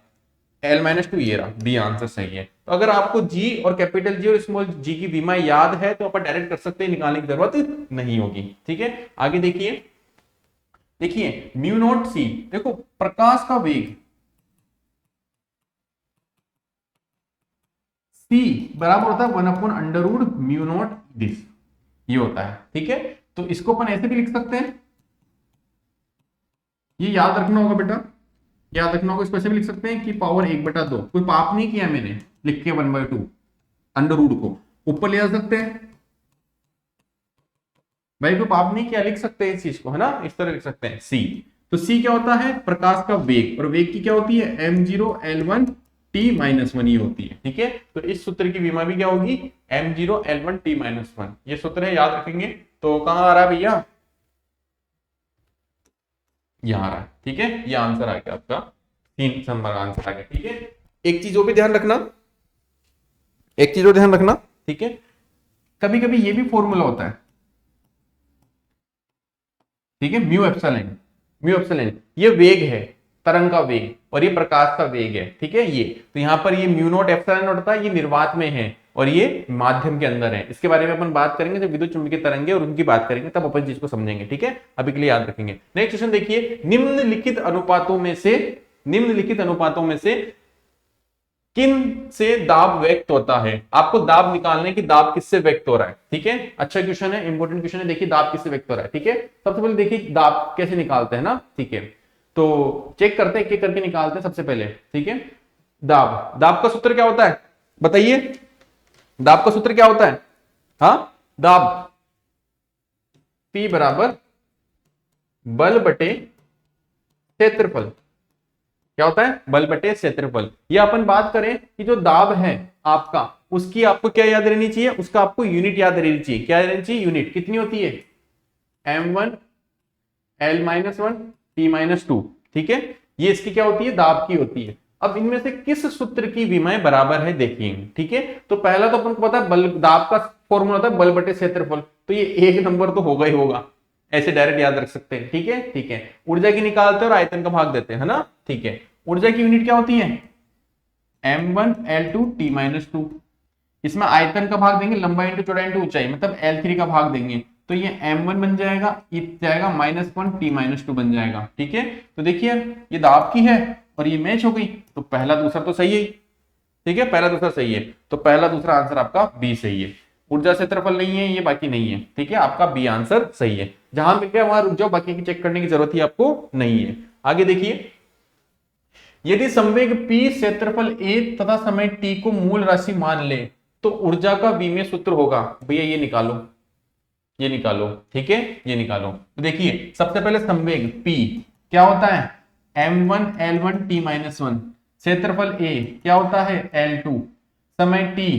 l माइनस 2 ये रहा, बी आंसर सही है। तो अगर आपको जी और कैपिटल जी और स्मॉल जी की विमा याद है तो अपन डायरेक्ट कर सकते हैं, निकालने की जरूरत नहीं होगी। ठीक है, आगे देखिए, देखिए म्यू नॉट सी, देखो प्रकाश का वेग c बराबर होता है 1/√μ नॉट दिस, ये होता है। ठीक है, तो इसको अपन ऐसे भी लिख सकते हैं, ये याद रखना होगा बेटा, याद रखना होगा, इसको ऐसे भी लिख सकते हैं कि पावर 1/2, कोई पाप नहीं किया मैंने लिख के 1/2, अंडर रूट को ऊपर ले जा सकते हैं भाई, कोई पाप नहीं किया, लिख सकते हैं इस चीज को, है ना, इस तरह लिख सकते हैं सी। तो सी क्या होता है, प्रकाश का वेग, और वेग की क्या होती है m0 l1 t माइनस 1 ये होती है। ठीक है, तो इस सूत्र की विमा भी क्या होगी, m0 l1 t माइनस 1, ये सूत्र है, याद रखेंगे। तो कहां आ रहा है भैया, यहाँ आ रहा है। ठीक है, ये आंसर आ गया आपका, 3 नंबर आंसर आ गया। ठीक है, एक चीज वो भी ध्यान रखना, एक चीज और ध्यान रखना। ठीक है, कभी कभी ये भी फॉर्मूला होता है। ठीक है, म्यू एप्सिलॉन, म्यू एप्सिलॉन ये वेग है, तरंग का वेग, और ये प्रकाश का वेग है। ठीक है, ये तो यहाँ पर ये म्यू नॉट एप्सिलॉन होता है, ये निर्वात में है और ये माध्यम के अंदर है। इसके बारे में अपन बात करेंगे जब विद्युत चुंबकीय तरंगे और उनकी बात करेंगे, तब अपन चीज को समझेंगे। ठीक है, अभी के लिए याद रखेंगे। नेक्स्ट क्वेश्चन देखिए, निम्नलिखित अनुपातों में से, निम्नलिखित अनुपातों में से किन से दाब व्यक्त होता है, आपको दाब निकालने की, दाब किससे व्यक्त हो रहा है। ठीक है, अच्छा क्वेश्चन है, इंपॉर्टेंट क्वेश्चन है, देखिए दाब किससे व्यक्त हो रहा है। ठीक है, सबसे पहले देखिए दाब कैसे निकालते हैं ना। ठीक है, तो चेक करते हैं, एक एक करके निकालते हैं सबसे पहले। ठीक है, दाब, दाब का सूत्र क्या होता है बताइए, दाब का सूत्र क्या होता है, हाँ दाब P बराबर बल बटे क्षेत्रफल, क्या होता है, बल बटे क्षेत्रफल। ये अपन बात करें कि जो दाब है आपका, उसकी आपको क्या याद रहनी चाहिए, उसका आपको यूनिट याद रहनी चाहिए। क्या रहनी चाहिए, यूनिट कितनी होती है, m1 l-1 t-2। ठीक है, ये इसकी क्या होती है, दाब की होती है। अब इनमें से किस सूत्र की विमाएं बराबर है देखिए। ठीक है, तो पहला तो अपन को पता है बल, दाब का फॉर्मूला होता है बल बटे क्षेत्रफल, तो ये एक नंबर तो होगा ही होगा, ऐसे डायरेक्ट याद रख सकते हैं। ठीक है, ठीक है, ऊर्जा की निकालते हैं और आयतन का भाग देते हैं, है ना। ठीक है, ऊर्जा की यूनिट क्या होती है, m1 l2 t-2, इसमें आयतन का भाग देंगे, लंबाई इंटू चौड़ाई इंटू ऊंचाई, मतलब l3 का भाग देंगे, तो ये m1 बन जाएगा, ये जाएगा -1 t-2 बन जाएगा। ठीक है, तो देखिए ये दाब की है और ये मैच हो गई, तो पहला दूसरा तो सही है। ठीक है, पहला दूसरा सही है, तो पहला दूसरा आंसर आपका बी सही है। ऊर्जा क्षेत्रफल नहीं है, ये बाकी नहीं है। ठीक है, आपका बी आंसर सही है, जहां मिल गया वहां रुक जाओ, बाकी की चेक करने की जरूरत ही आपको नहीं है। आगे देखिए, यदि संवेग P क्षेत्रफल a तथा समय t को मूल राशि मान ले तो ऊर्जा का विमीय सूत्र होगा, भैया ये निकालो, ये निकालो। ठीक है, ये निकालो। तो देखिए सबसे पहले संवेग P क्या होता है, m1 l1 t-1, क्षेत्रफल a क्या होता है l2, समय t,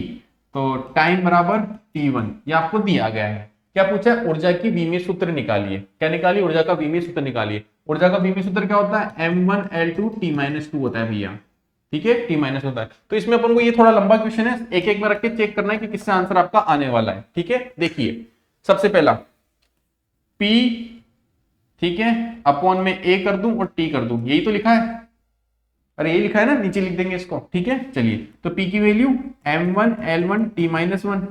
तो टाइम बराबर t1, ये आपको दिया गया है। क्या पूछा है, ऊर्जा की विमीय सूत्र निकालिए। क्या निकालिए, ऊर्जा का विमीय सूत्र निकालिए। ऊर्जा का विमीय सूत्र क्या होता है, m1 l2 t-2 होता है भैया। ठीक है, t- होता है। तो इसमें अपन को ये थोड़ा लंबा क्वेश्चन है, एक एक में रख के चेक करना है कि किससे आंसर आपका आने वाला है। ठीक है, देखिए सबसे पहला P, ठीक है, अपॉन में A कर दूं और T कर दूं, यही तो लिखा है। अरे ये लिखा है ना, नीचे लिख देंगे इसको, ठीक है। चलिए, तो P की वैल्यू M1 L1 T-1,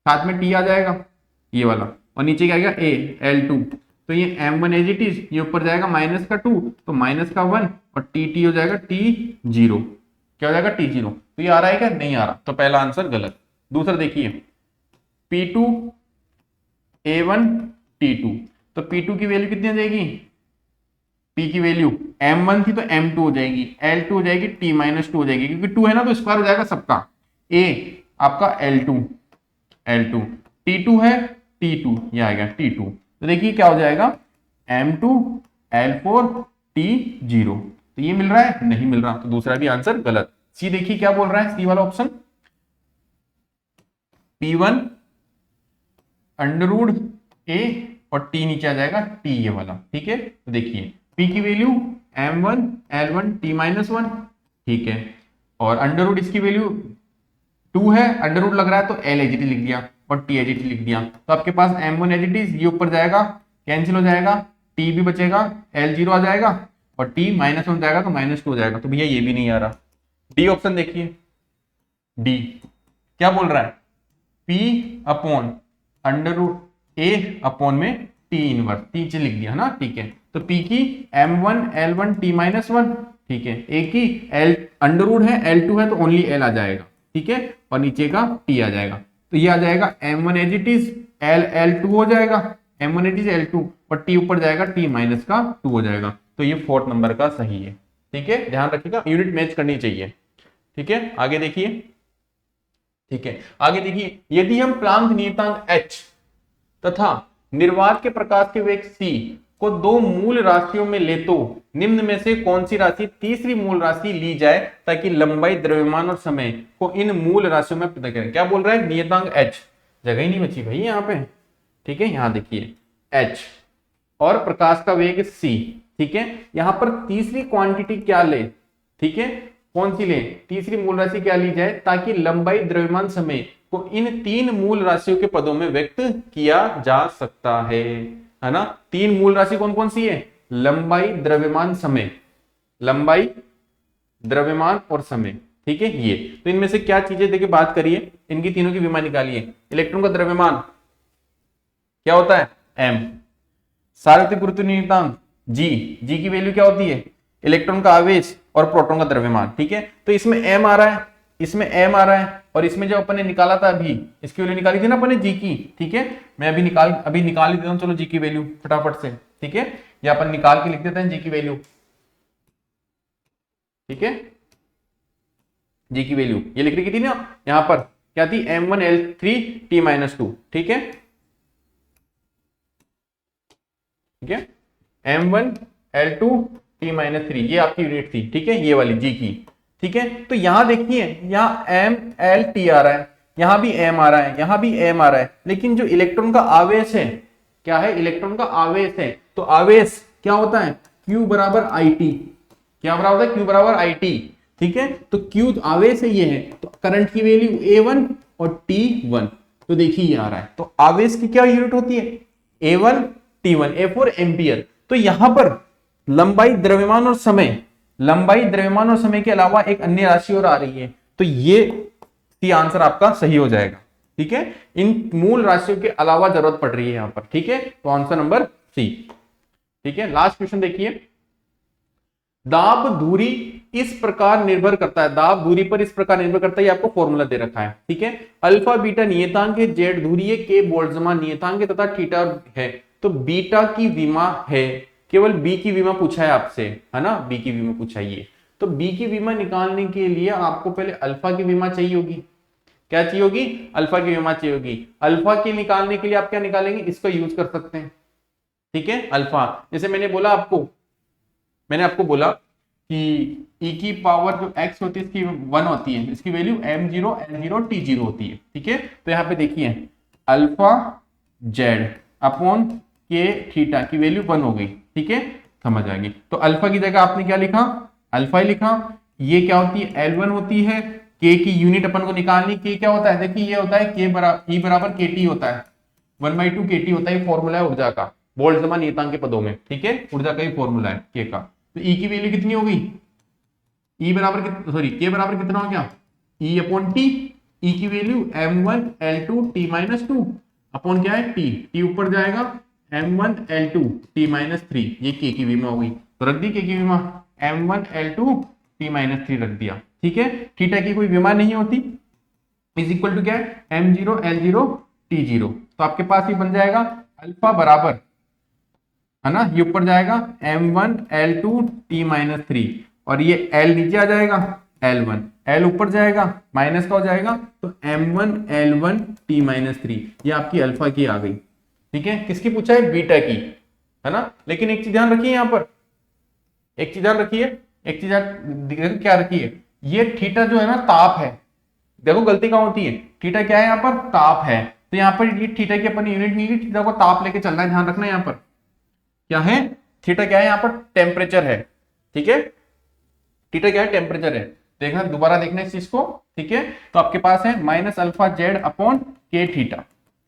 साथ में T आ जाएगा ये वाला, और नीचे क्या आएगा A L2। तो ये M1 एज इट इज, ये ऊपर जाएगा माइनस का 2, तो माइनस का 1, और T हो जाएगा T0। क्या हो जाएगा T0। तो ये आ रहा है क्या? नहीं आ रहा, तो पहला आंसर गलत। दूसरा देखिए, P2 A1 T2, तो P2 की वैल्यू कितनी आ जाएगी? P की वैल्यू M1 थी तो M2 हो जाएगी, L2 हो जाएगी, T-2 हो जाएगी, क्योंकि 2 है ना तो स्क्वायर हो जाएगा सबका। A आपका L2 T2 है T2, ये आएगा T2। तो देखिए क्या हो जाएगा, M2 L4 T0। तो ये मिल रहा है? नहीं मिल रहा, तो दूसरा भी आंसर गलत। सी देखिए क्या बोल रहा है, सी वाला option, P1 under root A और T नीचे आ जाएगा T, ये वाला, ठीक है। तो देखिए P की वैल्यू M1 L1 T-1, ठीक है, और अंडर रूट इसकी वैल्यू 2 है, अंडर रूट लग रहा है तो L एज इट इज लिख दिया और T एज इट इज लिख दिया। तो आपके पास M1 एज इट इज, ये ऊपर जाएगा, कैंसिल हो जाएगा, T भी बचेगा, L0 आ जाएगा, और T-1 जाएगा तो -2 हो जाएगा। तो भैया ये भी नहीं आ रहा। डी ऑप्शन देखिए, डी क्या बोल रहा है, P upon under root A upon में T इनवर्स, नीचे लिख दिया ना, ठीक है। तो P की M1 L1 T-1, ठीक है, A की L अंडर रूट है, L2 है तो ओनली L आ जाएगा, ठीक है, और नीचे का T आ जाएगा। तो ये आ जाएगा M1 as it is, L2 हो जाएगा, M1 एज इज L2, और T ऊपर जाएगा, T-2 हो जाएगा। तो ये 4th नंबर का सही है, ठीक है, ध्यान रखिएगा, यूनिट मैच करनी चाहिए, ठीक है। आगे देखिए, ठीक है, आगे देखिए, यदि हम प्लांक नियतांक H तथा निर्वात के प्रकाश के वेग C को दो मूल राशियों में ले तो निम्न में से कौन सी राशि तीसरी मूल राशि ली जाए ताकि लंबाई, द्रव्यमान और समय को इन मूल राशियों में पता करें। क्या बोल रहा है, नियतांक H, जगह ही नहीं बची भाई यहाँ पे, ठीक है। यहाँ देखिए H और प्रकाश का वेग C, ठीक है, यहाँ पर तीसरी क्वांटिटी क्या ले, ठीक है, कौन सी ले, तीसरी मूल राशि क्या ली जाए ताकि लंबाई, द्रव्यमान, समय को इन 3 मूल राशियों के पदों में व्यक्त किया जा सकता है ना। 3 मूल राशि कौन कौन सी है, लंबाई, द्रव्यमान, समय, लंबाई, द्रव्यमान और समय, ठीक है। ये तो इनमें से क्या चीजें देखिए बात करिए, इनकी तीनों की विमा निकालिए। इलेक्ट्रॉन का द्रव्यमान क्या होता है, m, सार्वत्रिक गुरुत्व नियतांक g, g की वैल्यू क्या होती है, इलेक्ट्रॉन का आवेश और प्रोटॉन का द्रव्यमान, ठीक है। तो इसमें m आ रहा है, इसमें m आ रहा है, और इसमें जो अपन ने निकाला था अभी, इसकी वैल्यू निकाली थी ना अपन ने g की, ठीक है। मैं अभी निकाल ही देता हूं, चलो g की वैल्यू फटाफट से, ठीक है, या अपन निकाल के लिख देते हैं g की वैल्यू, ठीक है। g की वैल्यू ये लिख रही थी ना, यहां पर क्या थी, M1 L3 T-2, ठीक है, ठीक है, M1 L2 T-3, ये आपकी यूनिट थी, ठीक है, ये वाली g की, ठीक है। तो यहां देखिए, यहाँ M L T आ रहा है, यहां भी M आ रहा है, यहां भी M आ रहा है, लेकिन जो इलेक्ट्रॉन का आवेश है, क्या है, इलेक्ट्रॉन का आवेश है, तो आवेश क्या होता है, Q बराबर IT, क्या बराबर होता है, Q बराबर IT, ठीक है। तो Q आवेश है, ये है, तो करंट की वैल्यू A1 और T1, तो देखिए ये आ रहा है, तो आवेश की क्या यूनिट होती है, A1 T1, A for ampere. तो यहां पर लंबाई, द्रव्यमान और समय, लंबाई, द्रव्यमान और समय के अलावा एक अन्य राशि और आ रही है, तो ये आंसर आपका सही हो जाएगा, ठीक है। इन मूल राशियों के अलावा जरूरत पड़ रही है यहां पर, ठीक है, तो आंसर नंबर सी, ठीक है। लास्ट क्वेश्चन देखिए, दाब दूरी इस प्रकार निर्भर करता है, दाब दूरी पर इस प्रकार निर्भर करता है, ये आपको फॉर्मूला दे रखा है, ठीक है। अल्फा बीटा नियतांक है, जेड दूरी है, के बोल्ट्जमान नियतांक है तथा थीटा है, तो बीटा की विमा है, केवल बी की विमा पूछा है आपसे, है ना, बी की विमा पूछा है ये। तो बी की विमा निकालने के लिए आपको पहले अल्फा की विमा चाहिए होगी, क्या चाहिए होगी, अल्फा की विमा चाहिए होगी। अल्फा की निकालने के लिए आप क्या निकालेंगे, इसको यूज कर सकते हैं, ठीक है। अल्फा जैसे मैंने आपको बोला कि e की पावर जो x होती है इसकी 1 होती है, इसकी वैल्यू m0 n0 t0 होती है, ठीक है। तो यहाँ पे देखिए अल्फा जेड अपॉन के थीटा की वैल्यू 1 हो गई, ठीक है, समझ आ गई। तो अल्फा की जगह आपने क्या लिखा, अल्फा ही लिखा। ये क्या होती है, L1 होती है, k की यूनिट अपन को निकालनी, k क्या होता है, देखिए ये होता है k बराबर E बराबर kT होता है, 1/2 kT होता है, फॉर्मूला है ऊर्जा का, बोल्ट्जमान नियतांक के पदों में, ठीक है, ऊर्जा का ही फॉर्मूला है k का। तो E की वैल्यू कितनी होगी, ई बराबर सॉरी के बराबर कितना हो गया, ई अपॉन टी, ई की value m1 L2 t minus two upon क्या है टी, टी ऊपर जाएगा m1 L2 t minus three, ये के की विमा हो गई, तो रख दी के की विमा, m1 L2 t minus three रख दिया, ठीक है। थीटा की कोई विमा नहीं होती, इज इक्वल टू क्या है m0 L0 t0, तो आपके पास ये बन जाएगा अल्फा बराबर, है ना, ये ऊपर जाएगा m1 L2 t minus three, और ये L नीचे आ जाएगा L1, L ऊपर जाएगा माइनस का हो जाएगा, तो m1 L1 t minus three, ये आपकी अल्फा की आ गई, ठीक है। किसकी पूछा है, बीटा की, है ना। लेकिन एक चीज ध्यान रखिए, यहाँ पर एक चीज ध्यान रखिए, एक चीज क्या रखिए, ये थीटा जो है ना ताप है, देखो गलती कहाँ होती है, थीटा क्या है यहाँ पर, ताप है, तो यहाँ पर ये थीटा की अपन यूनिट नहीं ली, थीटा को ताप लेके चलना है, ध्यान रखना। यहाँ पर क्या है, थीटा क्या है, यहाँ पर टेम्परेचर है, ठीक है, थीटा क्या है, टेम्परेचर है, देखना दोबारा देखना इस चीज को, ठीक है। तो आपके पास है माइनस अल्फा जेड अपॉन के थीटा,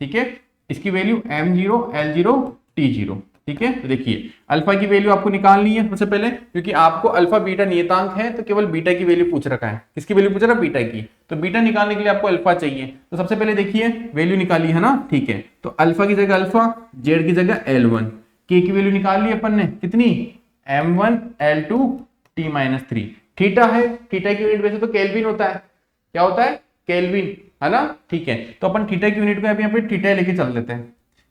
ठीक है, इसकी वैल्यू m0 L0 t0, ठीक है। तो देखिए अल्फा की वैल्यू आपको निकालनी है सबसे पहले, क्योंकि आपको अल्फा बीटा नियतांक है, तो केवल बीटा की वैल्यू पूछ रखा है, किसकी वैल्यू पूछ रहा है, बीटा की, तो बीटा निकालने के लिए आपको अल्फा चाहिए, तो सबसे पहले देखिए वैल्यू निकाली है ना, ठीक है, तो अल्फा की जगह अल्फा, जेड की जगह L1, के की वैल्यू निकाल ली अपन ने, कितनी, m1 L2 t minus three, theta है, थीटा की यूनिट वैसे तो केल्विन होता है, क्या होता है, केल्विन, है ना, ठीक है। तो अपन थीटा की यूनिट को यहाँ पे थीटा लेके चल लेते हैं,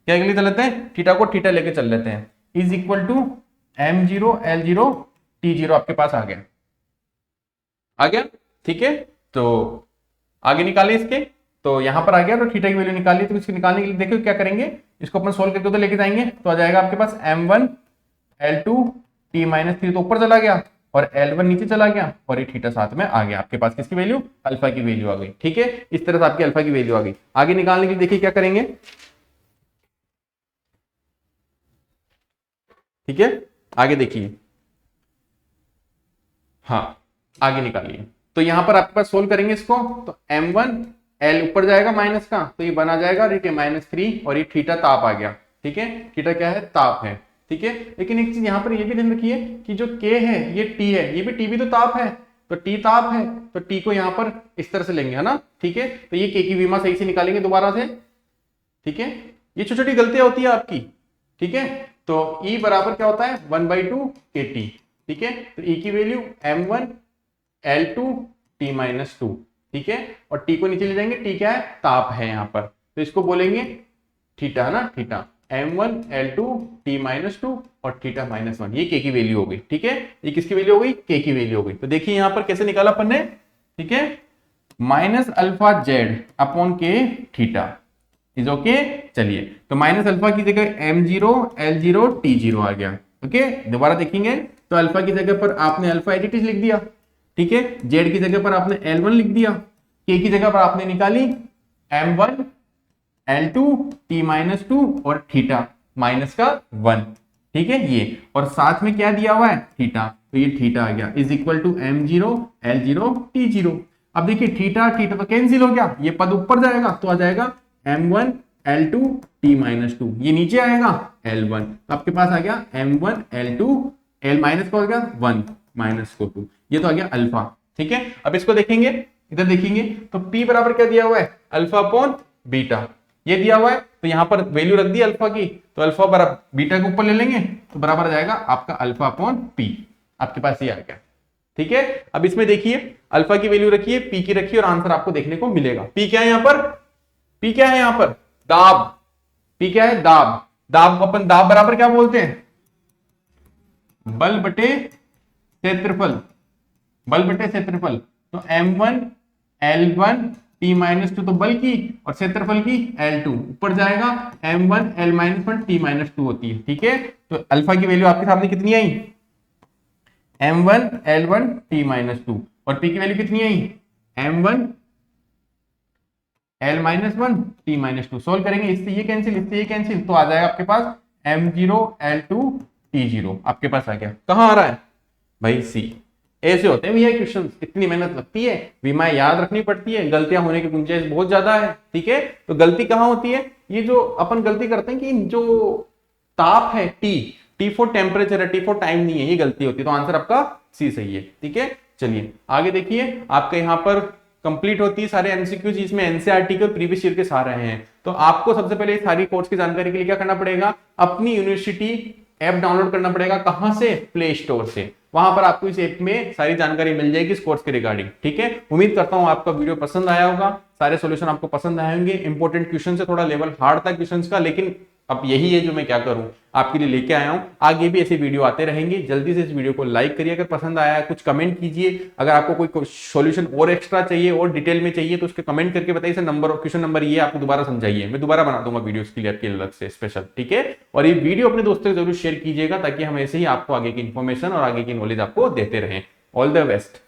क्या लेके चल लेते हैं, थीटा को थीटा लेके चल लेते हैं, is equal to m0 L0 t0 आपके पास आ गया, आ गया, ठीक है। तो आगे निकाले इसके, तो यहां पर आ गया, तो थीटा की वैल्यू निकाली, तो इसको निकालने के लिए देखो क्या करेंगे, इसको अपन सोल्व करके तो लेके जाएंगे, तो आ जाएगा आपके पास m1 L2 t minus three, तो ऊपर चला गया, और L1 नीचे चला गया, और ये थीटा साथ में आ गया, आपके पास किसकी वैल्यू, अल्फा की वैल्यू आ गई, ठीक है। इस तरह से आपकी अल्फा की वैल्यू आ गई। आगे निकालने के लिए देखिए क्या करेंगे, ठीक है, आगे देखिए, हाँ आगे निकालिए, तो यहां पर आपके पास सोल्व करेंगे इसको, तो m1 L ऊपर जाएगा माइनस का, तो ये बना जाएगा माइनस थ्री, और ये थीटा ताप आ गया, ठीक है, थीटा क्या है, ताप है, ठीक है। लेकिन एक चीज यहाँ पर ये भी ध्यान रखिए कि जो k है ये t है, ये भी t भी तो ताप है, तो t ताप है, तो t को यहाँ पर इस तरह से लेंगे, है ना, ठीक है, तो ये k की विमा सही से निकालेंगे दोबारा से, ठीक है। ये छोटी छोटी गलतियां होती है आपकी, ठीक है। तो E बराबर क्या होता है, 1/2 kT, ठीक है, तो E की value m1 L2 t minus two, ठीक है, और t को नीचे ले जाएंगे, t क्या है, ताप है यहाँ पर, तो इसको बोलेंगे थीटा, है ना, theta m1 L2 t minus two और थीटा माइनस वन, ये k की वैल्यू हो गई, ठीक है, ये किसकी वैल्यू हो गई, k की वैल्यू हो गई। तो देखिए यहाँ पर कैसे निकाला अपन ने, ठीक है, माइनस अल्फा जेड अपॉन के थीटा इज ओके। चलिए तो माइनस अल्फा की जगह m0 L0 t0 आ गया, ओके। दोबारा देखेंगे तो अल्फा की जगह पर आपने अल्फा एट लिख दिया, ठीक है, जेड की जगह पर आपने L1 लिख दिया, के की जगह पर आपने निकाली m1 L2 t minus two और थीटा माइनस का 1, ठीक है, ये, और साथ में क्या दिया हुआ है, थीटा, तो ये थीटा आ गया, is equal to m0 L0 t0। अब देखिए थीटा थीटा तो कैंसिल हो गया, ये पद ऊपर जाएगा, तो आ जाएगा m1 L2 t minus two, ये नीचे आएगा L1, तो आपके पास आ गया m1 L2, L माइनस का हो गया 1 माइनस को 2, ये तो आ गया अल्फा, ठीक है। अब इसको देखेंगे, इधर देखेंगे तो P बराबर क्या दिया हुआ है, अल्फा अपॉन बीटा, ये दिया हुआ है, तो यहां पर वैल्यू रख दी अल्फा की, तो अल्फा बराबर बीटा के ऊपर ले लेंगे, तो बराबर आ जाएगा आपका अल्फा अपॉन पी, आपके पास ये आ गया, ठीक है। अब इसमें देखिए अल्फा की वैल्यू रखिए, पी की रखिए, और आंसर आपको देखने को मिलेगा। पी क्या है यहाँ पर, पी क्या है यहाँ पर, दाब, पी क्या है, दाब, दाब को अपन दाब बराबर क्या बोलते हैं, बल बटे क्षेत्रफल, बल बटे क्षेत्रफल, तो m1 L1 t minus two तो बल की, और क्षेत्रफल की L2, ऊपर जाएगा m1 L minus one t minus two होती है, ठीक है। तो अल्फा की वैल्यू आपके सामने कितनी आई, m1 L1 t minus two, और p की वैल्यू कितनी आई, m1 L minus one t minus two, solve करेंगे, इससे ये कैंसिल, इससे ये कैंसिल, तो आ जाएगा आपके पास m0 L2 t0, आपके पास आ गया। कहां आ रहा है भाई, सी। ऐसे होते हैं भैया क्वेश्चन, इतनी मेहनत लगती है, विमाएं याद रखनी पड़ती है, गलतियां होने की गुंजाइश बहुत ज्यादा है, ठीक है। तो गलती कहां होती है, ये जो अपन गलती करते हैं कि जो ताप है टी, टी फॉर टेम्परेचर है, टी फॉर टाइम नहीं है, ये गलती होती है, तो आंसर आपका सी सही है, ठीक है। चलिए आगे देखिए, आपके यहाँ पर कंप्लीट होती है सारे एमसीक्यूज, जिसमें एनसीईआरटी के और प्रीवियस ईयर के सारे हैं। तो आपको सबसे पहले सारी कोर्स की जानकारी के लिए क्या करना पड़ेगा, अपनी यूनिवर्सिटी ऐप डाउनलोड करना पड़ेगा। कहां से, प्ले स्टोर से। वहां पर आपको इस ऐप में सारी जानकारी मिल जाएगी इस कोर्स के रिगार्डिंग। ठीक है, उम्मीद करता हूं आपका वीडियो पसंद आया होगा, सारे सॉल्यूशन आपको पसंद आएंगे। इंपॉर्टेंट क्वेश्चन से थोड़ा लेवल हार्ड था क्वेश्चन का, लेकिन अब यही है जो मैं क्या करूं, आपके लिए लेके आया हूं। आगे भी ऐसे वीडियो आते रहेंगे। जल्दी से इस वीडियो को लाइक करिए अगर पसंद आया है, कुछ कमेंट कीजिए। अगर आपको कोई सॉल्यूशन और एक्स्ट्रा चाहिए और डिटेल में चाहिए तो उसके कमेंट करके बताइए। सर नंबर, क्वेश्चन नंबर ये आपको दोबारा समझाइए, मैं दोबारा बना दूंगा वीडियो के लिए आपके अलग से स्पेशल। ठीक है, और ये वीडियो अपने दोस्तों को जरूर शेयर कीजिएगा ताकि हम ऐसे ही आपको आगे की इन्फॉर्मेशन और आगे की नॉलेज आपको देते रहें। All the best.